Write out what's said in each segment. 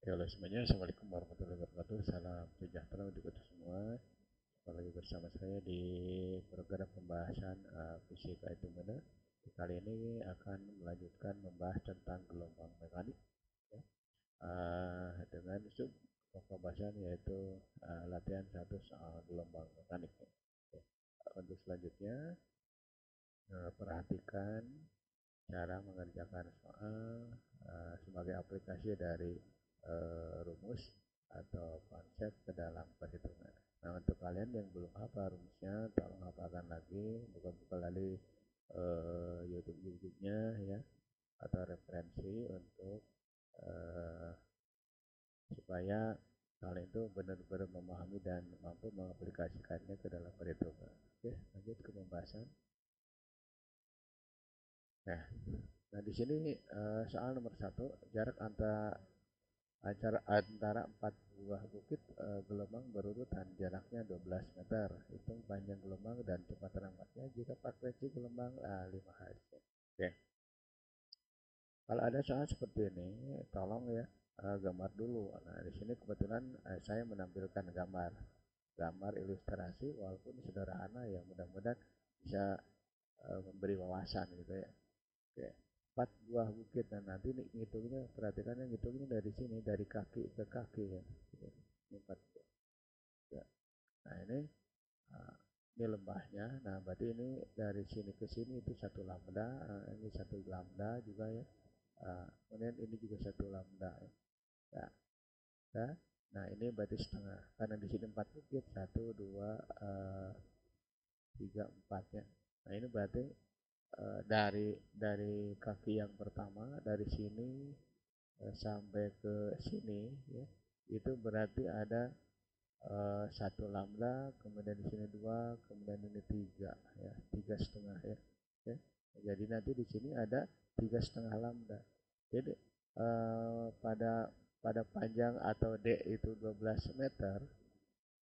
Ya, halo semuanya, Assalamualaikum warahmatullahi wabarakatuh. Salam sejahtera untuk kita semua. Kembali lagi bersama saya di program pembahasan fisika itu mana. Kali ini akan melanjutkan membahas tentang gelombang mekanik, ya. Dengan sub pembahasan yaitu latihan satu soal gelombang mekanik, ya. Ya. Untuk selanjutnya, perhatikan cara mengerjakan soal sebagai aplikasi dari rumus atau konsep ke dalam perhitungan. Nah, untuk kalian yang belum hafal rumusnya, tolong hafalkan lagi, buka-buka lagi YouTube-nya, ya, atau referensi untuk uh, supaya kalian itu benar-benar memahami dan mampu mengaplikasikannya ke dalam perhitungan. Oke, lanjut ke pembahasan. Nah, di sini soal nomor satu, jarak antara empat buah bukit gelombang berurutan, jaraknya 12 meter. Hitung panjang gelombang dan cepat terlambatnya jika frekuensi gelombang 5 Hz. Oke. Kalau ada soal seperti ini, tolong ya gambar dulu. Nah, di sini kebetulan saya menampilkan gambar ilustrasi walaupun sederhana, ya mudah-mudahan bisa memberi wawasan gitu ya. Oke. Empat buah bukit, dan nanti nih ngitungnya, perhatikan yang ngitungnya dari sini, dari kaki ke kaki ya. Ini empat buah. Ya. Nah uh, ini lembahnya. Nah berarti ini dari sini ke sini itu satu lambda, ini satu lambda juga ya. Kemudian ini juga satu lambda ya. Ya. Ya. Nah ini berarti setengah, karena di sini empat bukit, satu dua tiga empat ya. Nah ini berarti dari kaki yang pertama, dari sini sampai ke sini ya, itu berarti ada satu lambda, kemudian di sini dua, kemudian ini tiga ya, tiga setengah ya. Ya. Jadi nanti di sini ada tiga setengah lambda. Jadi pada pada panjang atau D itu 12 meter,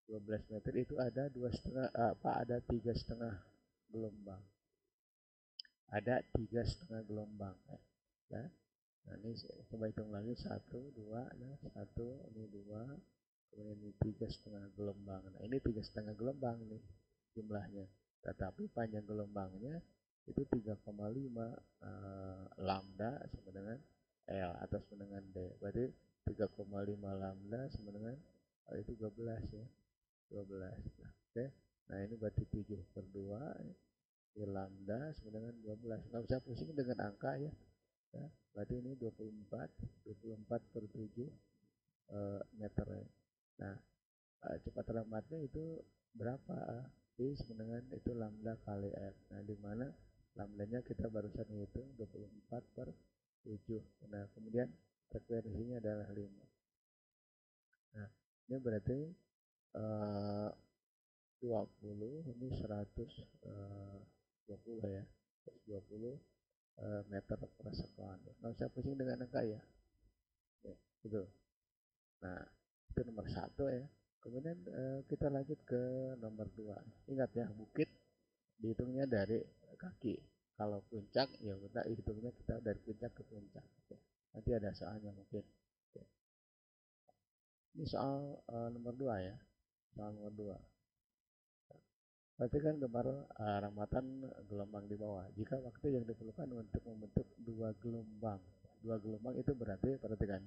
12 meter itu ada dua setengah, ada tiga setengah gelombang, ada tiga setengah gelombang ya. Ya. Nah ini coba hitung lagi, satu dua, nah satu, ini dua, kemudian ini tiga setengah gelombang. Nah ini tiga setengah gelombang nih jumlahnya, tetapi panjang gelombangnya itu 3,5 lambda sama dengan L atau sama dengan D. Berarti 3,5 lambda sama dengan itu 12 ya, 12. Nah, oke. Nah ini berarti 7 per 2 ya, lambda sama dengan 12. Nggak usah pusing dengan angka ya. Ya, berarti ini 24 per 7 meter ya. Nah, cepat terlambatnya itu berapa? I sama dengan itu lambda kali F. Nah, di mana lambdanya kita barusan hitung 24 per 7. Nah, kemudian frekuensinya adalah 5. Nah, ini berarti 20, ini 120 ya. 120 meter per sekon. Nggak usah pusing dengan angka ya. Ya, gitu. Nah, itu nomor satu ya. Kemudian kita lanjut ke nomor dua. Ingat ya, bukit dihitungnya dari kaki. Kalau puncak, ya kita hitungnya kita dari puncak ke puncak. Oke. Nanti ada soalnya mungkin. Oke. Ini soal nomor dua ya. Soal nomor dua. Perhatikan gambar ramatan gelombang di bawah. Jika waktu yang diperlukan untuk membentuk dua gelombang. Dua gelombang itu berarti, perhatikan.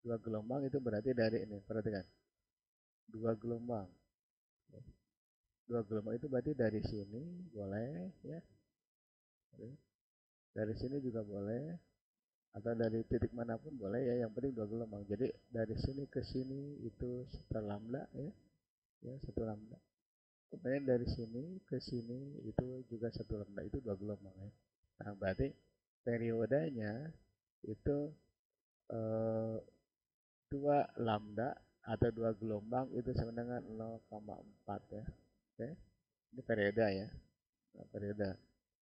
Dua gelombang itu berarti dari ini, perhatikan. Dua gelombang. Dua gelombang itu berarti dari sini boleh ya, dari sini juga boleh, atau dari titik manapun boleh ya, yang penting dua gelombang. Jadi dari sini ke sini itu satu lambda ya, ya satu lambda. Kemudian dari sini ke sini itu juga satu lambda, itu dua gelombang ya. Nah berarti periodenya itu eh, dua lambda atau dua gelombang itu sama dengan 0,4 ya. Oke, ini periode ya. Nah, periode.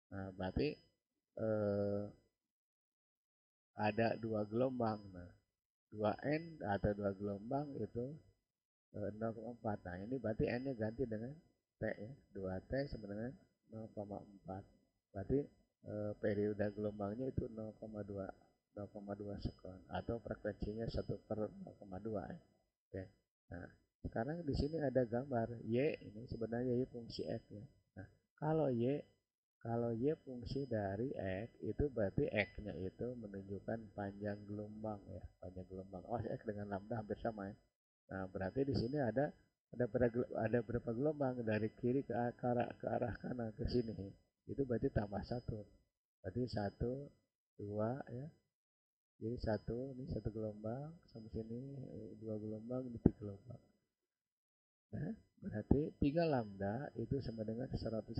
Nah, berarti eh, ada dua gelombang. Nah, 2N atau dua gelombang itu 0,4. Nah, ini berarti N-nya ganti dengan T ya. 2T sama dengan 0,4. Berarti periode gelombangnya itu 0,2. 0,2 sekon atau frekuensinya 1/0,2 ya. Oke. Nah, sekarang di sini ada gambar Y, ini sebenarnya Y fungsi X ya. Nah, kalau Y fungsi dari X itu berarti X-nya itu menunjukkan panjang gelombang ya, panjang gelombang. Oh, X dengan lambda hampir sama ya. Nah, berarti di sini ada berapa gelombang dari kiri ke arah kanan ke sini. Itu berarti tambah satu. Berarti satu, dua ya. Jadi ini satu gelombang, sampai sini dua gelombang, ini tiga gelombang. Nah, berarti 3 lambda itu sama dengan 150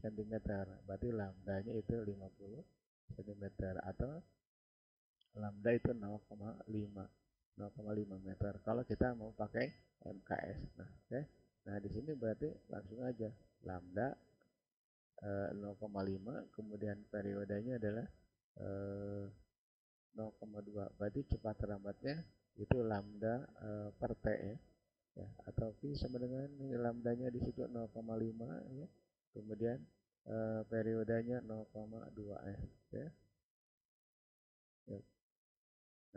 cm. Berarti lambdanya itu 50 cm atau lambda itu 0,5 meter. Kalau kita mau pakai MKS. Nah, oke. Nah, di sini berarti langsung aja lambda 0,5, kemudian periodenya adalah 0,2. Berarti cepat terlambatnya itu lambda per T ya. Ya, atau Pi sama dengan ini lambdanya di situ 0,5 ya. Kemudian periodenya 0,2 ya. Oke. Ya.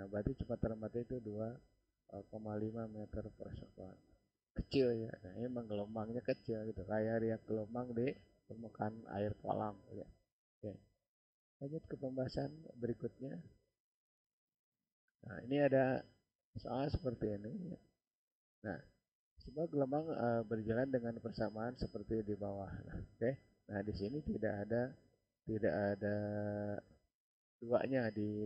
Nah, berarti cepat terlambatnya itu 2,5 meter per sekon. Kecil ya. Nah, emang gelombangnya kecil gitu. Kayak riak gelombang di permukaan air kolam ya. Oke. Lanjut ke pembahasan berikutnya. Nah, ini ada soal seperti ini. Nah, sebuah gelombang berjalan dengan persamaan seperti di bawah. Nah, oke. Nah, di sini tidak ada duanya di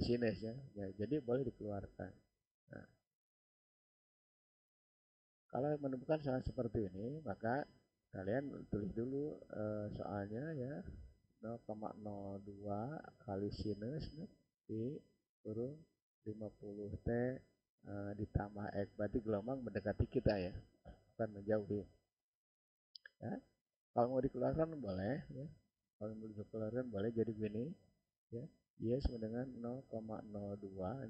sinus ya. Ya, jadi boleh dikeluarkan. Nah, kalau menemukan soal seperti ini, maka kalian tulis dulu soalnya ya 0,02 kali sinus di kurung 50 T ditambah X. Berarti gelombang mendekati kita ya, bukan menjauhi. Ya. Kalau mau dikeluarkan boleh ya. Kalau mau dikeluarkan boleh jadi gini ya. Y sama dengan 0,02.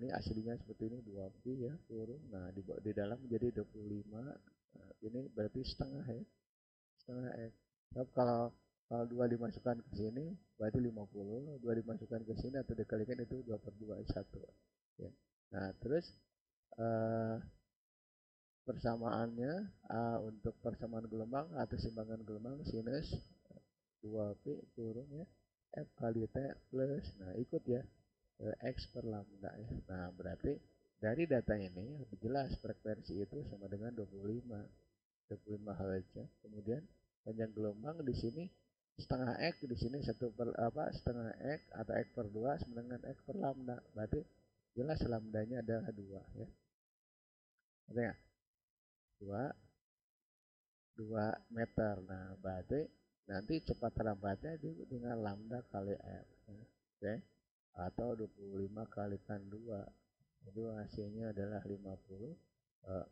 Ini aslinya seperti ini 2pi ya kurung. Nah, di dalam menjadi 25. Nah, ini berarti setengah ya. Setengah X. Tapi kalau 2 dimasukkan ke sini berarti 50. 2 dimasukkan ke sini atau dikalikan itu 2/2 1. Ya. Nah, terus persamaannya untuk persamaan gelombang atau simbangan gelombang sinus 2pi kurung ya F kali T plus, nah ikut ya X per lambda ya. Nah, berarti dari data ini lebih jelas frekuensi itu sama dengan 25 Hz ya. Kemudian panjang gelombang di sini setengah X, di sini setengah X atau X per 2 sama dengan X per lambda. Berarti jelas lambdanya adalah 2 ya. Artinya 2 meter. Nah, berarti nanti cepat terlambatnya dengan lambda kali F ya. Oke. Atau 25 kalikan 2. Jadi hasilnya adalah 50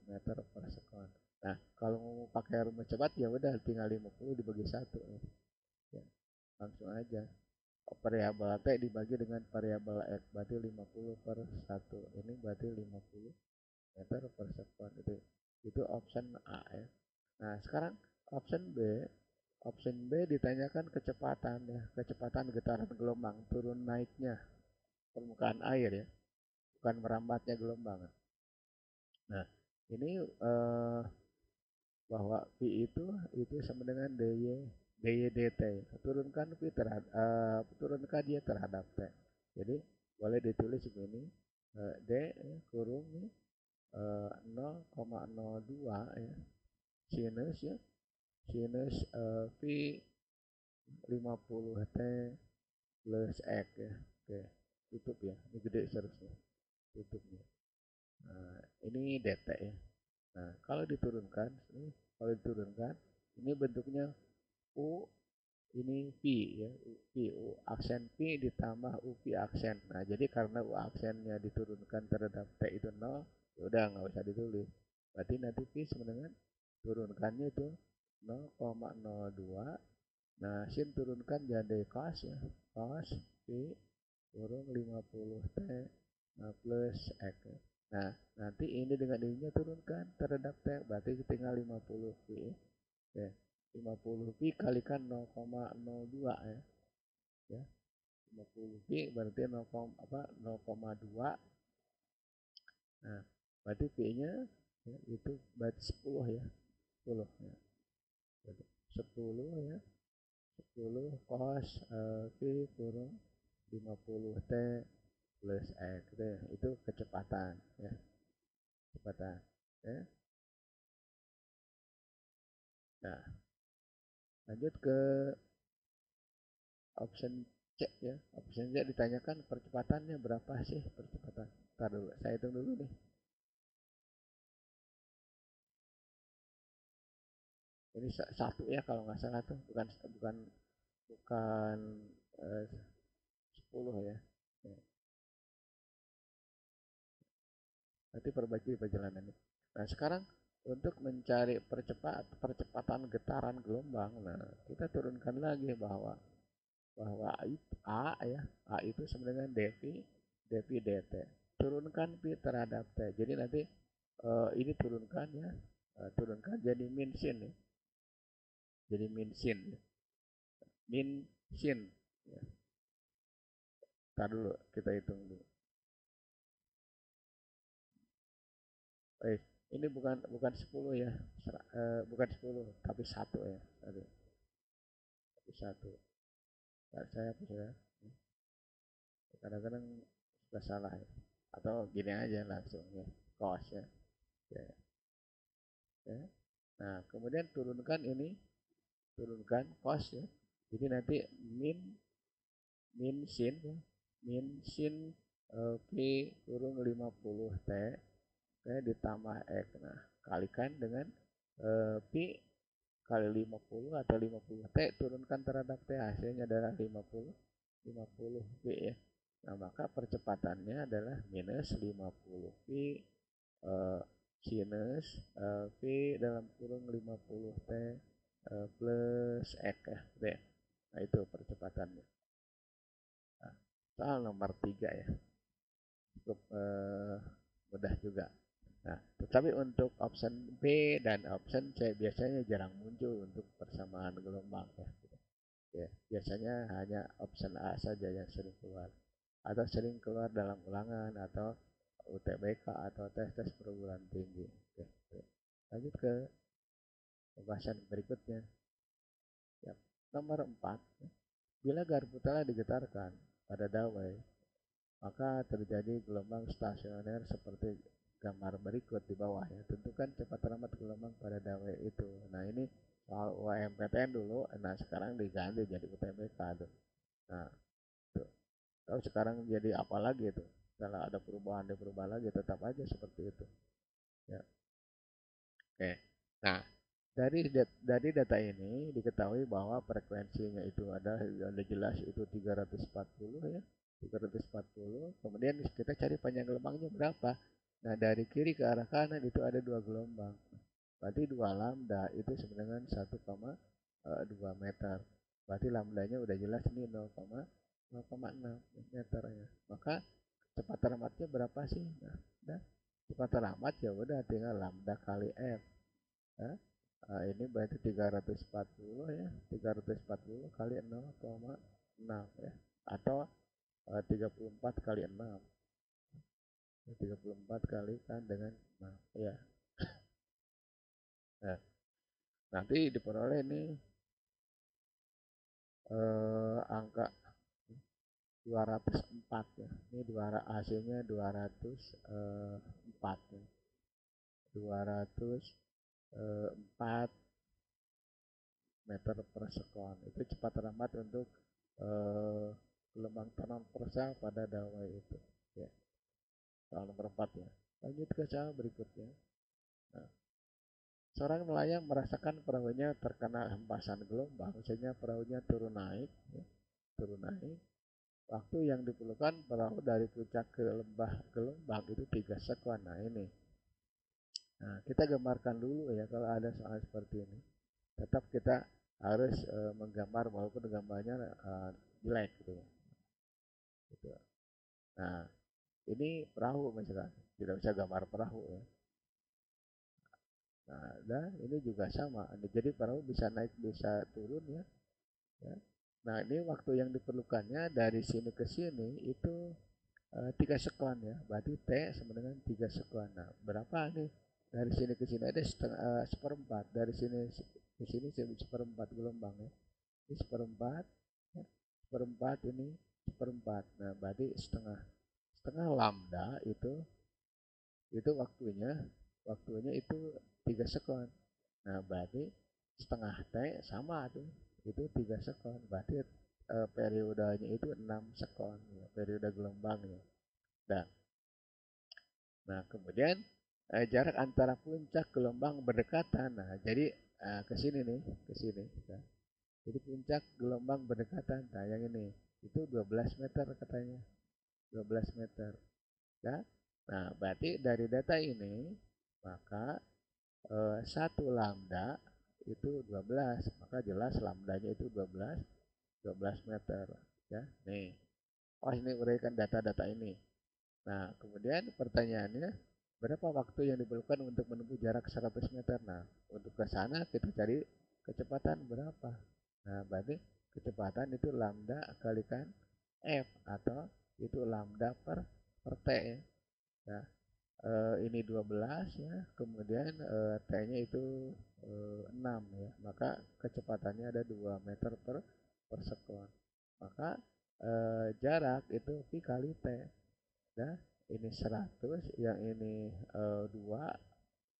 meter per sekon. Nah, kalau mau pakai rumus cepat ya udah tinggal 50 dibagi 1 ya. Ya, langsung aja. Variabel T dibagi dengan variabel X berarti 50 per 1. Ini berarti 50 meter per sekon. Itu option A ya. Nah, sekarang option B. Option B ditanyakan kecepatan ya, kecepatan getaran gelombang turun naiknya permukaan air ya, bukan merambatnya gelombang. Nah, ini bahwa P itu sama dengan dy dt. Turunkan dia terhadap T. Jadi boleh ditulis begini D kurung 0,02 ya sinus ya sinus P 50 T plus X ya. Oke, tutup ya. Ini gede seharusnya. Tutupnya. Nah, ini dt ya. Nah, kalau diturunkan, ini bentuknya U, ini P ya, U aksen P ditambah UP aksen. Nah, jadi karena U aksennya diturunkan terhadap T itu 0, ya udah nggak usah ditulis. Berarti nanti P sama dengan turunkannya itu 0,02. Nah, sin turunkan jadi cos ya, cos P kurung 50 T plus X. Nah, nanti ini dengan ininya turunkan terhadap T, berarti tinggal 50 Pi. Ya, 50 Pi kalikan 0,02 ya. Ya. 50 pi berarti 0,2. Nah, berarti pi-nya ya, itu berarti 10 ya. 10 ya. Berarti 10 ya. 10 cos pi kurang 50 T plus X itu kecepatan ya. Kecepatan ya. Nah, lanjut ke option C ya. Option C ditanyakan percepatannya berapa sih percepatan. Ntar dulu, saya hitung dulu nih. Ini satu ya kalau nggak salah tuh, bukan bukan bukan eh, 10 ya. Ya, nanti perbaiki perjalanan ini. Nah, sekarang untuk mencari percepatan getaran gelombang, nah kita turunkan lagi bahwa bahwa A ya, A itu sama dengan dV dt. Turunkan pi terhadap T. Jadi nanti ini turunkan ya, turunkan jadi min sin ya. Jadi min sin ya. Min sin ya. Ntar dulu kita hitung dulu. Eh, ini bukan bukan 10 ya. Bukan 10 tapi satu ya. Tadi satu. Nah, saya apa ya? Kadang-kadang suka salah ya. Atau gini aja langsung ya. Cos ya. Ya, ya. Nah, kemudian turunkan ini, turunkan cos ya. Jadi nanti min min sin ya. Min sin P kurung 50 T ditambah X. Nah, kalikan dengan Pi kali 50 atau 50 T turunkan terhadap T, hasilnya adalah 50 Pi ya. Nah, maka percepatannya adalah minus 50 Pi eh, sinus Pi dalam kurung 50 T plus X ya. Nah, itu percepatannya. Nah, soal nomor 3 ya. Cukup mudah juga. Nah, tetapi untuk option B dan option C biasanya jarang muncul untuk persamaan gelombang ya. Ya, biasanya hanya option A saja yang sering keluar atau sering keluar dalam ulangan atau UTBK atau tes-tes perguruan tinggi. Oke, oke. Lanjut ke pembahasan berikutnya. Ya. Nomor 4, bila garpu telah digetarkan pada dawai, maka terjadi gelombang stasioner seperti gambar berikut di bawah ya. Tentukan cepat lambat gelombang pada dawai itu. Nah, ini soal UMPTN dulu, nah sekarang diganti jadi UTBK tuh. Nah, tuh. Kalau sekarang jadi apa lagi itu? Kalau ada perubahan lagi, tetap aja seperti itu. Ya. Oke. Nah, dari data ini diketahui bahwa frekuensinya itu ada jelas itu 340 ya. 340. Kemudian kita cari panjang gelombangnya berapa. Nah, dari kiri ke arah kanan itu ada dua gelombang. Berarti 2 lambda itu sama dengan 1,2 meter. Berarti lambdanya udah jelas ini 0,6 meter ya. Maka kecepatan lambatnya berapa sih? Nah, kecepatan lambat ya udah tinggal lambda kali f. Ya. Nah, ini berarti 340 ya. 340 kali 0,6 ya. Atau 34 kali 6. 34 kali kan dengan 6 ya. Nah, nanti diperoleh ini angka 204 ya. Ini hasilnya 204 ya. 204 meter per sekon. Itu cepat lambat untuk gelombang transversal pada dawai itu. Ya. Soal nomor 4 ya. Lanjut ke soal berikutnya. Nah, seorang nelayan merasakan perahunya terkena hempasan gelombang sehingga perahunya turun naik. Ya. Turun naik. Waktu yang diperlukan perahu dari puncak ke lembah gelombang itu 3 sekon. Nah, ini. Nah, kita gambarkan dulu ya kalau ada soal seperti ini. Tetap kita harus menggambar walaupun gambarnya jelek gitu ya. Gitu. Nah, ini perahu misalkan, tidak bisa gambar perahu ya. Nah, dan ini juga sama. Jadi perahu bisa naik bisa turun ya. Ya. Nah, ini waktu yang diperlukannya dari sini ke sini itu 3 sekon ya. Berarti T sama dengan 3 sekon. Nah, berapa nih? Dari sini ke sini ada seperempat. Dari sini ke sini seperempat gelombang ya. Ini seperempat, ya. Seperempat ini seperempat. Nah, berarti setengah. Setengah lambda itu waktunya itu 3 sekon. Nah, berarti setengah T sama tuh. Itu 3 sekon. Berarti periodenya itu 6 sekon ya, periode gelombangnya. Dan kemudian jarak antara puncak gelombang berdekatan. Nah, jadi ke sini nih, ke sini. Ya. Jadi puncak gelombang berdekatan. Nah, yang ini itu 12 meter katanya. 12 meter. Ya. Nah, berarti dari data ini maka 1 lambda itu 12, maka jelas lambdanya itu 12 meter ya. Nih. Oh, ini uraikan data-data ini. Nah, kemudian pertanyaannya, berapa waktu yang diperlukan untuk menempuh jarak 100 meter? Nah, untuk ke sana kita cari kecepatan berapa. Nah, berarti kecepatan itu lambda kalikan F atau itu lambda per T ya. Nah, ini 12 ya, kemudian T-nya itu 6 ya. Maka kecepatannya ada 2 meter per sekon. Maka jarak itu V kali T. Nah, ini 100, yang ini 2,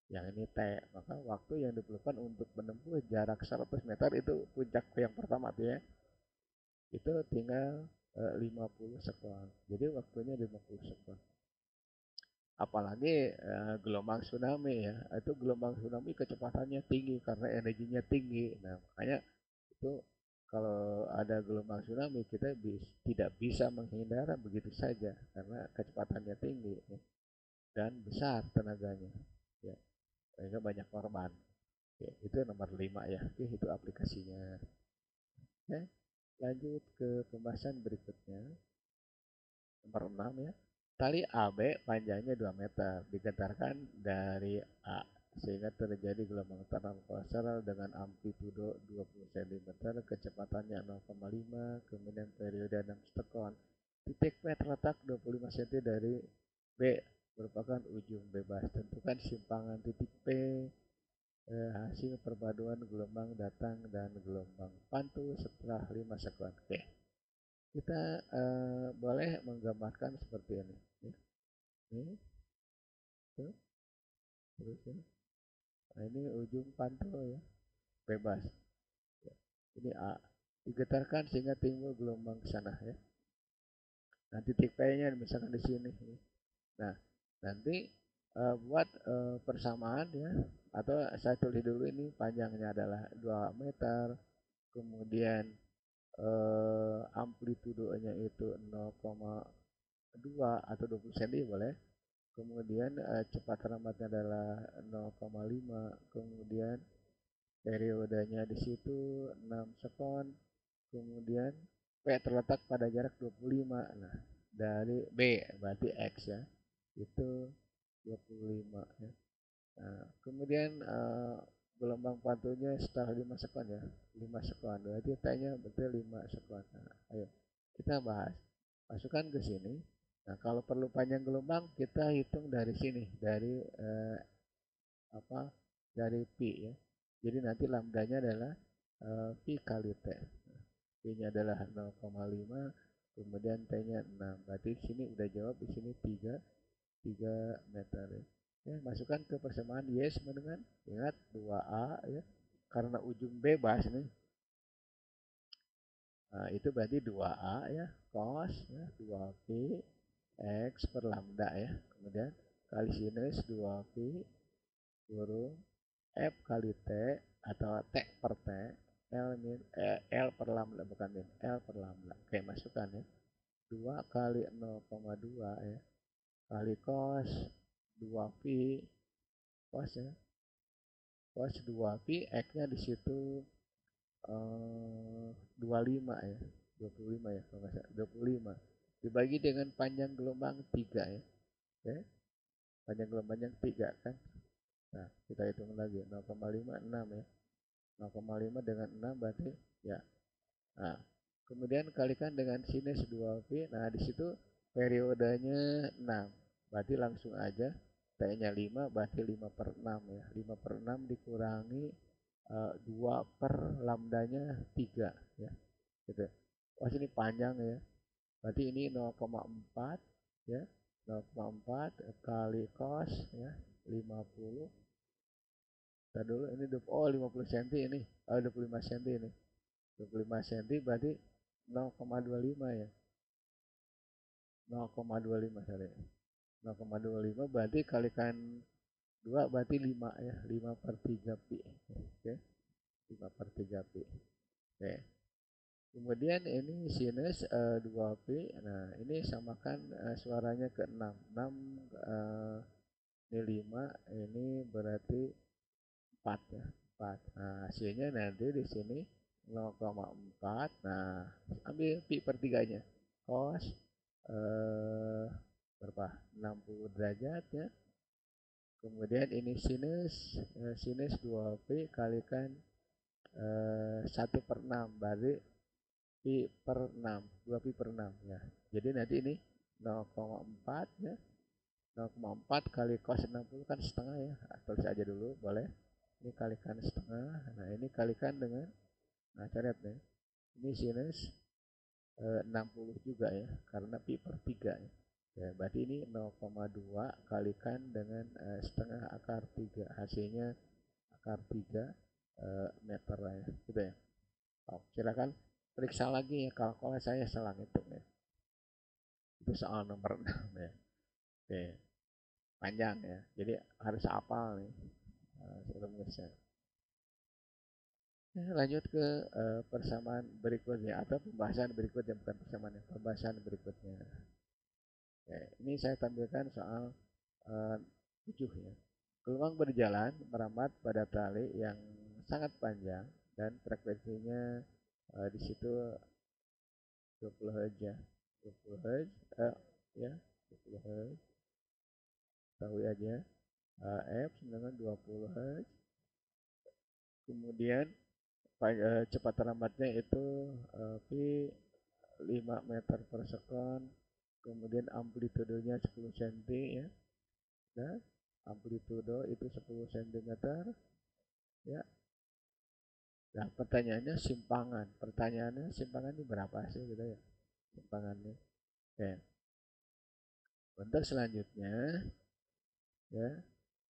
yang ini T. Maka waktu yang diperlukan untuk menempuh jarak 100 meter itu puncak yang pertama tuh ya. Itu tinggal 50 sekon. Jadi waktunya 50 sekon. Apalagi gelombang tsunami ya. Itu gelombang tsunami kecepatannya tinggi karena energinya tinggi. Nah, makanya itu kalau ada gelombang tsunami kita tidak bisa menghindar begitu saja karena kecepatannya tinggi ya, dan besar tenaganya ya, sehingga banyak korban ya. Itu nomor 5 ya. Oke, itu aplikasinya ya. Lanjut ke pembahasan berikutnya, nomor 6 ya. Tali AB panjangnya 2 meter digetarkan dari A sehingga terjadi gelombang transversal dengan amplitudo 20 cm, kecepatannya 0,5, kemudian periode 6 sekon. Titik P terletak 25 cm dari B, merupakan ujung bebas. Tentukan simpangan titik P, hasil perpaduan gelombang datang dan gelombang pantul setelah 5 sekon. Oke, kita boleh menggambarkan seperti ini. Ini, tuh, terus ya. Nah, ini ujung pantul ya, bebas. Ya. Ini A, digetarkan sehingga timbul gelombang ke sana ya. Nah, titik P-nya misalkan di sini. Nah, nanti buat persamaan ya, atau saya tulis dulu ini panjangnya adalah 2 meter, kemudian amplitudonya itu 0,2 atau 20 cm boleh. Kemudian cepat lambatnya adalah 0,5, kemudian periodenya di situ 6 sekon, kemudian P terletak pada jarak 25. Nah, dari B berarti X ya. Itu 25 ya. Nah, kemudian gelombang pantulnya setelah 5 sekon ya. 5 sekon. Berarti T-nya betul 5 sekon. Nah, ayo kita bahas. Masukkan ke sini. Nah, kalau perlu panjang gelombang kita hitung dari sini, dari apa? Dari pi ya. Jadi nanti lambdanya adalah pi kali T. P-nya adalah 0,5, kemudian T-nya 6. Berarti sini udah jawab, di sini 3 meter ya. Ya, masukkan ke persamaan Y sama dengan, ingat 2A ya. Karena ujung bebas nih. Nah, itu berarti 2A ya, cos ya, 2P X per lambda ya. Kemudian kali sinus 2P kurung F kali T atau T per T, L per lambda, bukan min, L per lambda. Oke, masukkan ya. 2 kali 0,2 ya, kali cos 2pi cos ya, cos 2pi X-nya di situ 25 ya, 25 ya kalau nggak salah, 25 dibagi dengan panjang gelombang 3 ya. Oke, panjang gelombangnya 3 kan. Nah, kita hitung lagi 0,5 6 ya. 0,5 dengan 6 berarti ya. Nah, kemudian kalikan dengan sinus 2pi. Nah, di situ periodenya 6. Berarti langsung aja T-nya 5, berarti 5 per 6 ya. 5 per 6 dikurangi 2 per lambdanya 3 ya. Gitu. Oh, sini panjang ya. Berarti ini 0,4 ya. 0,4 kali cos ya 50. Kita dulu ini 50 cm ini. 25 cm ini. 25 cm berarti 0,25 ya. 0,25 sorry. 0,25 berarti kalikan 2 berarti 5 ya. 5 per 3 pi. Oke. 5 per 3 pi. Oke. Kemudian ini sinus 2pi. Nah, ini samakan suaranya ke 6. 6 ini 5, ini berarti 4 ya. 4. Nah, hasilnya nanti di sini 0,4. Nah, ambil pi per 3-nya. Cos berapa? 60 derajat ya. Kemudian ini sinus 2pi kalikan 1 per 6 berarti pi per 6, 2 pi per 6 ya. Jadi nanti ini 0,4 ya. 0,4 kali cos 60 kan setengah ya. Tulis aja dulu boleh. Ini kalikan setengah. Nah, ini kalikan dengan coret nih. Ini sinus 60 juga ya karena pi per 3 ya. Ya, berarti ini 0,2 kalikan dengan setengah akar 3. Hasilnya akar 3 meter lah ya. Gitu ya. Oh, silakan periksa lagi ya kalau saya salah ngitung ya. Itu soal nomor 6 ya. Oke. Panjang ya. Jadi harus hafal nih. Rumusnya. Lanjut ke persamaan berikutnya atau pembahasan berikutnya, bukan persamaan ya, pembahasan berikutnya. Oke, ini saya tampilkan soal 7 ya. Gelombang berjalan merambat pada tali yang sangat panjang dan frekuensinya di situ 20 Hz ya. 20 Hz ya, 20 Hz. Tahu aja F dengan 20 Hz. Kemudian cepat lambatnya itu P 5 meter per sekon. Kemudian amplitudenya 10 cm ya. Dan amplitudo itu 10 cm ya. Nah, pertanyaannya simpangan. Simpangan ini berapa sih gitu ya? Simpangannya. Oke. Untuk selanjutnya ya,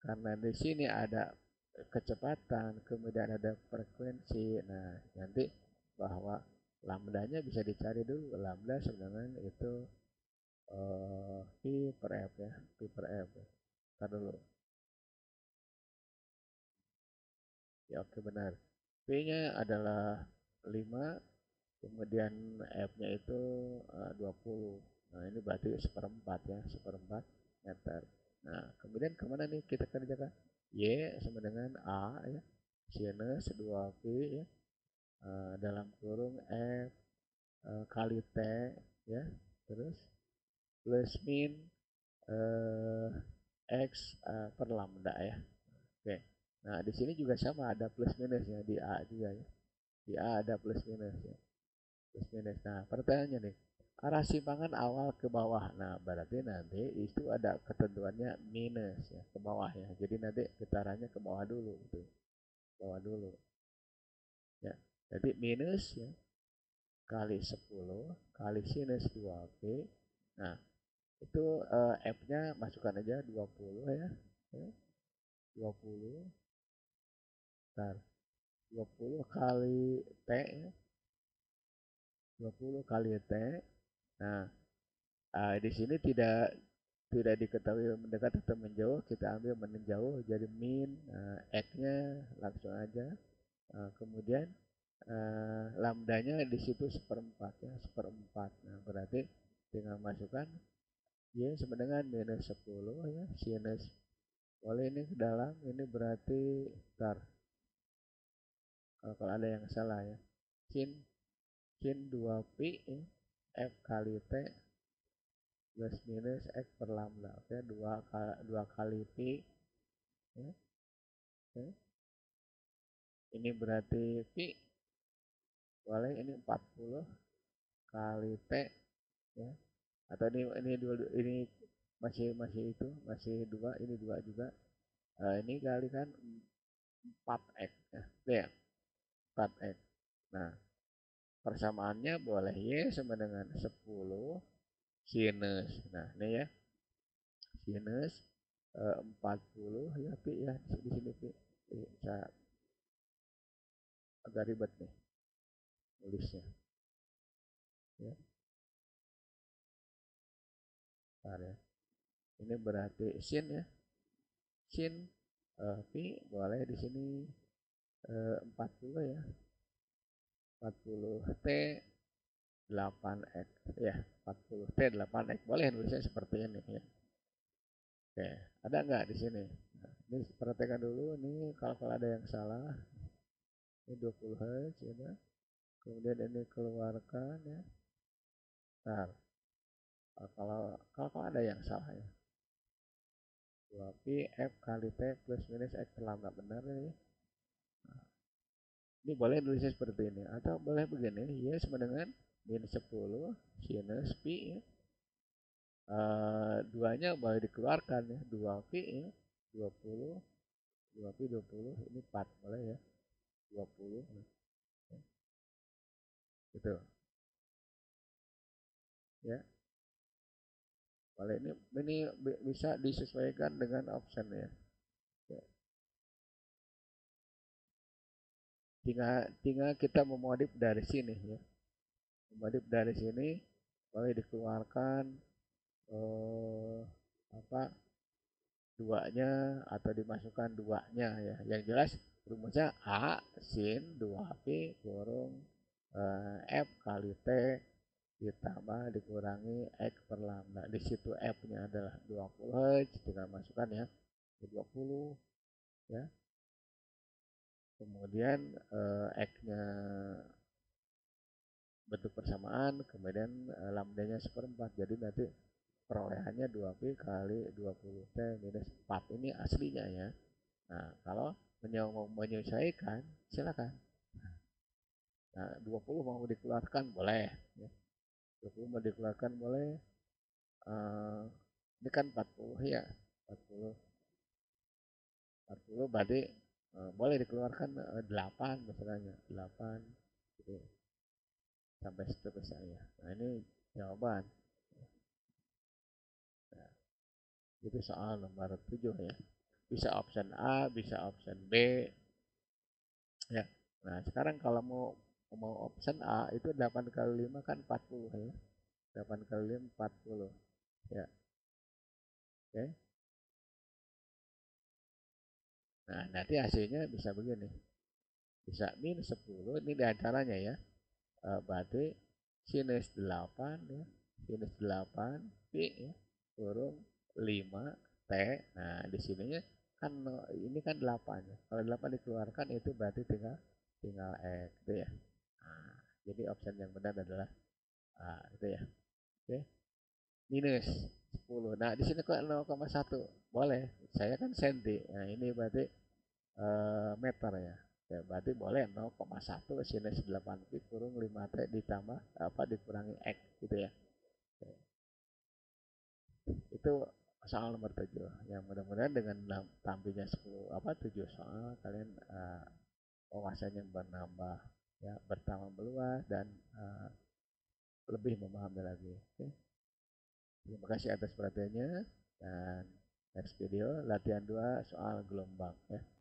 karena di sini ada kecepatan, kemudian ada frekuensi. Nah, nanti bahwa lambdanya bisa dicari dulu. Lambda sebenarnya itu pi per f ya, pi per f. Ntar dulu. Ya, oke benar. P-nya adalah 5, kemudian F-nya itu 20. Nah, ini berarti seperempat ya, seperempat meter. Nah, kemudian kemana nih kita kerjakan? Y sama dengan A ya, sinus 2pi ya, dalam kurung F kali T ya, terus plus min X per lambda ya. Oke. Nah, di sini juga sama ada plus minusnya di A juga ya. Di A ada plus minus ya. Plus minus. Nah, pertanyaannya nih, arah simpangan awal ke bawah. Nah, berarti nanti itu ada ketentuannya minus ya, ke bawah ya. Jadi nanti getarannya ke bawah dulu gitu. Bawah dulu. Ya. Jadi minus ya kali 10 kali sinus 2p. Nah, itu F-nya masukkan aja 20 ya. 20. Bentar. 20 kali T ya. 20 kali T. Nah, di sini tidak diketahui mendekat atau menjauh, kita ambil menjauh jadi min X-nya langsung aja. Kemudian lambdanya di situ seperempat ya, seperempat. Nah, berarti tinggal masukkan Y sama dengan minus 10 ya, sinus. Boleh ini ke dalam, ini berarti bentar. Kalau ada yang salah ya. Sin 2pi ya, F kali T plus minus X per lambda. Oke, 2 kali pi ya. Oke. Ini berarti pi boleh ini 40 kali T ya, atau ini masih itu masih 2, ini 2 juga. Ini kali kan 4x ya, ya 4x. Nah, persamaannya boleh Y sama dengan 10 sinus. Nah, ini ya, sinus 40 ya Pi ya, di sini Pi. Saya agak ribet nih nulisnya ya. Bentar ya. Ini berarti sin ya. Sin Pi boleh di sini 40 ya. 40 T 8x ya, 40 T 8x boleh nulisnya seperti ini ya. Oke, ada nggak di sini? Nah, ini perhatikan dulu nih kalau ada yang salah. Ini 20 Hz ya. Kemudian ini keluarkan ya. Nah, kalau ada yang salah ya. 2pi F kali T plus minus X telah nggak benar ini. Nah, ini boleh nulisnya seperti ini. Atau boleh begini, Y sama dengan min 10 sinus pi ya. Duanya boleh dikeluarkan ya. 2pi ya. 20 2pi 20 ini 4 boleh ya. 20 gitu ya. Boleh ini bisa disesuaikan dengan option ya. Tinggal kita memodif dari sini ya. Memodif dari sini boleh dikeluarkan apa duanya atau dimasukkan duanya ya. Yang jelas rumusnya A sin 2pi kurung F kali T ditambah dikurangi X per lambda. Di situ F-nya adalah 20 Hz, tinggal masukkan ya 20 ya. Kemudian X-nya bentuk persamaan, kemudian lambdanya seperempat. Jadi nanti perolehannya 2pi kali 20T minus 4. Ini aslinya ya. Nah, kalau mau menyesuaikan, silakan. Nah, 20 mau dikeluarkan boleh. Ya. 20 mau dikeluarkan boleh. Ini kan 40 ya. 40 berarti boleh dikeluarkan 8 misalnya. 8 gitu. Sampai seterusnya ya. Nah, ini jawaban. Nah, itu soal nomor 7 ya. Bisa option A, bisa option B. Ya. Nah, sekarang kalau mau option A itu 8 kali 5 kan 40 ya. 8 kali 5 40. Ya. Oke. Nah, nanti hasilnya bisa begini. Bisa minus 10, ini diantaranya ya. Berarti sinus 8 ya. Sinus 8 Pi ya. Kurung 5 T. Nah, di sininya kan ini kan 8 ya. Kalau 8 dikeluarkan itu berarti tinggal X itu ya. Nah, jadi option yang benar adalah itu ya. Oke. Minus 10. Nah, di sini kok 0,1. Boleh. Saya kan senti. Nah, ini berarti meter ya. Ya, berarti boleh 0,1 sinus 8 pi kurung 5T ditambah apa dikurangi X gitu ya. Itu soal nomor 7. Yang mudah-mudahan dengan tampilnya 10 apa 7 soal kalian wawasannya bertambah ya, bertambah meluas dan lebih memahami lagi. Oke. Terima kasih atas perhatiannya dan next video latihan 2 soal gelombang ya.